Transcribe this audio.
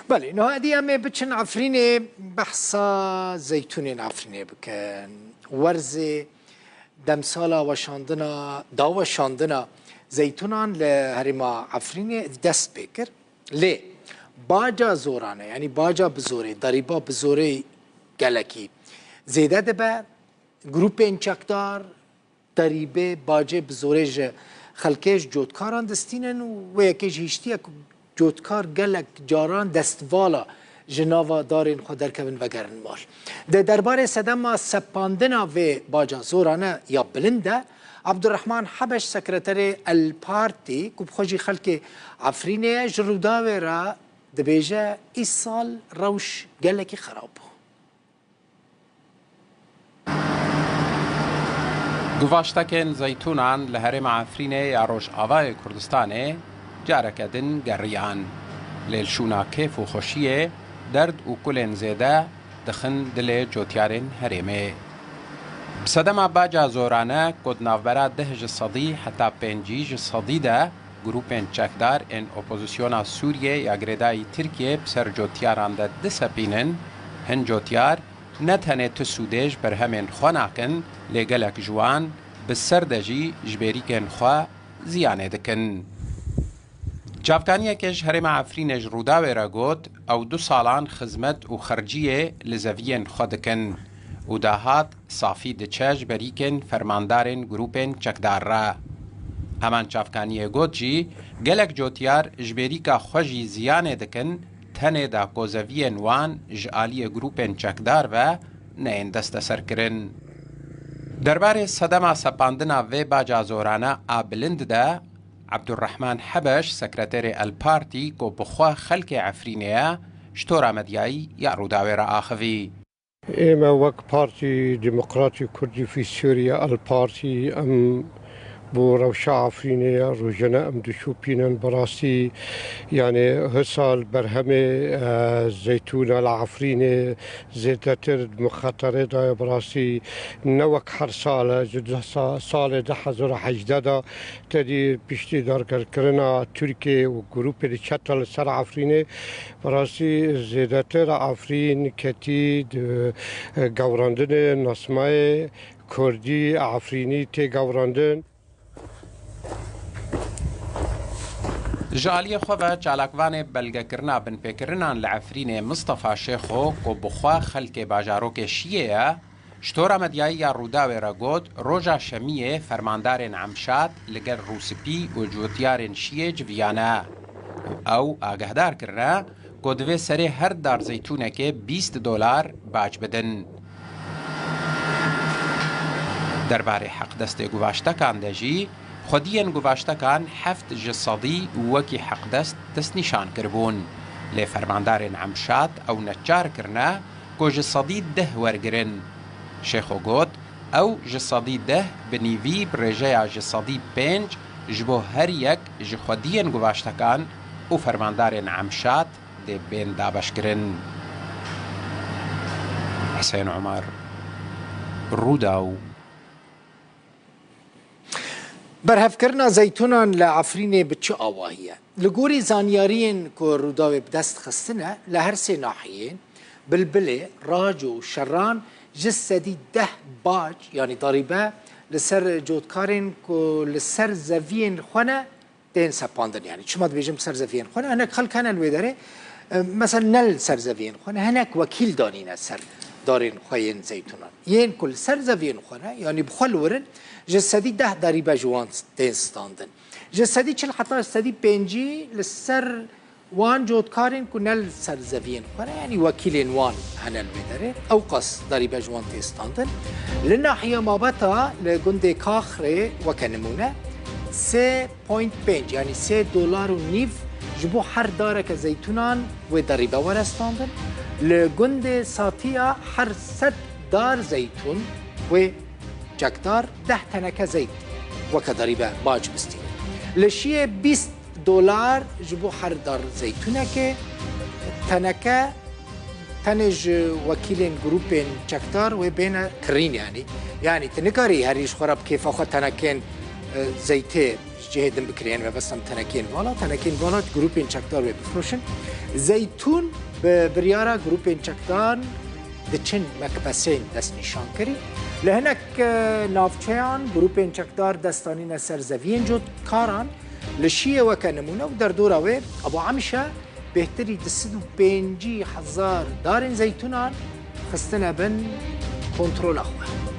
بله نهادی همه بچن عفرینه بحثا زیتون عفرینه بکن ورز دمسالا وشاندنا دا وشاندنا زیتونان لهرما عفرینه دست بکر لی باجا زورانه یعنی باجا بزوره دریبا بزوره گلکی زیده دبه گروپ انچکدار دریبه باجه بزوره خلکش جودکاران دستینن و یکیش هیشتی جودکار گلک جاران دستوالا جناوا دارین خود درکبن و گرن مال ده درباره صدما سپاندنا و باجا زورانه یا بلنده عبدالرحمن حبش سکرتر الپارتی که بخوشی خلک عفرینه جروداوه را دبیجه ای سال روش گلکی خراب گواشتکن زیتونان لهرم عفرینه یا روش آوای کردستانه جارکدن گریان لیلشونا کیف و خوشیه درد و کلن زیده دخن دل جوتیارن هرمه بصدم باجا زورانه کد نافبرا 10 صدی حتی 5 صدی ده گروپن چکدار ان اپوزیسیونا سوریه یا گردای ترکیه بسر جوتیاران ده دسپینن هن جوتیار نتنه تسودیج بر همین خواناکن لگلک جوان بسر دجی جبریکن خوا زیانه دکن جافتانیه کش هرم عفرینج روداوی را گوت او 2 سالان خزمت و خرجیه لزوین خودکن و داهات صافی دچاج بریکن فرماندارن گروپن چکدار را همان چافکانیه گوت جی گلک جوتیار جبریکا خوشی زیانه دکن تنه دا کوزوین وان جالی گروپن چکدار و نین دست سر کرن درباره صدما سپاندنا و باجا زورانه آبلند ده عبدالرحمن حبش سکرتر الپارتی کو بخوا خلک عفرینه شتورا مدیایی یا روداوی را آخوی إما وك بارتي ديمقراطي كردي في سوريا البارتي أم بو روشا عفرينية روجنا أم دشوبينا براسي يعني هسال برهمي زيتونة العفرينة زيتاتر مخاطرة دا براسي نوك حر سالة جد سالة ده حزر حجدادا تدي بيشتي دار كرنا تركي وجروب اللي شتل سر عفرينة براسي زيتاتر عفرين كتيد جوراندن نسماء كردي عفريني تي جوراندن جالی خواه چالاکوان بلگه کرنا بن پیکرنان لعفرین مصطفى شیخو کو بخوا خلک باجاروک شیعه شتورا مدیایی یا روداوی را گود روژا شمیه فرماندارن عمشات لگر روسپی و جوتیارن شیعه جویانه او آگهدار کرنا کو دوی سری هر دار زیتونه که $20 باج بدن درباره حق دست گواشتکان دجی خودیان گواشتکان 7 جسدی وکی حق دست نشان کربون لی فرماندارن عمشات او نچار کرنا کو جسدی 10 ورگرن شیخو گوت او جسدی 10 بنیوی برجه جسدی 5 جبو هر یک جخودیان گواشتکان او فرماندارن عمشات دی بین دابش کرن حسین عمر روداو برهفکرنا زیتونان لعفرینه بچه آواهیه لگوری زانیارین که روداوی بدست خستنه لهر سه ناحیین بلبله راج و شران جسدی 10 باج یعنی ضریبه لسر جودکارین که لسر زوین خونه دین سپاندن یعنی شما بیجم سر زوین خونه هنک خلکان الویداره مثلا نل سر زوین خونه هنک وکیل دانین سر دارین خوین زیتونان یین کل سر زوین خونه یعنی بخل ورن جسدی 10 ضریبه جوان تستاندن جسدی 40 حتی جسدی 5 لسر وان جودکارین کنل سر زوین خونه یعنی وکیل وان هنل بداره او قص ضریبه جوان تستاندن لناحیه مابتا لگند کاخره وکنمونه 3.5 یعنی $3.5 جبو هر داره که زیتونان و ضریبه ورستاندن لگند ساتیا هر 100 دار زیتون و جکدار 10 تنکه زیت وکه ضریبه باج بستین لشیه $20 جبو هر دار زیتونه که تنکه تنج وکیلین گروپین جکدار و بین کرین یعنی تنکاری هریش خراب کیف آخه تنکین زيتي جهدن بكريان وبسم تنكين فالات جروبين چکدار بفروشن زيتون ببريارا جروبين چکدار دچن مكبسين دست نشان کری لهنك نافچيان جروبين چکدار دستانی نسر زوین جود کاران لشیه وکا نمونه و در دوراوه ابو عمشه بهتری 250,000 دارن زيتونان خستنا بن كنترول اخوه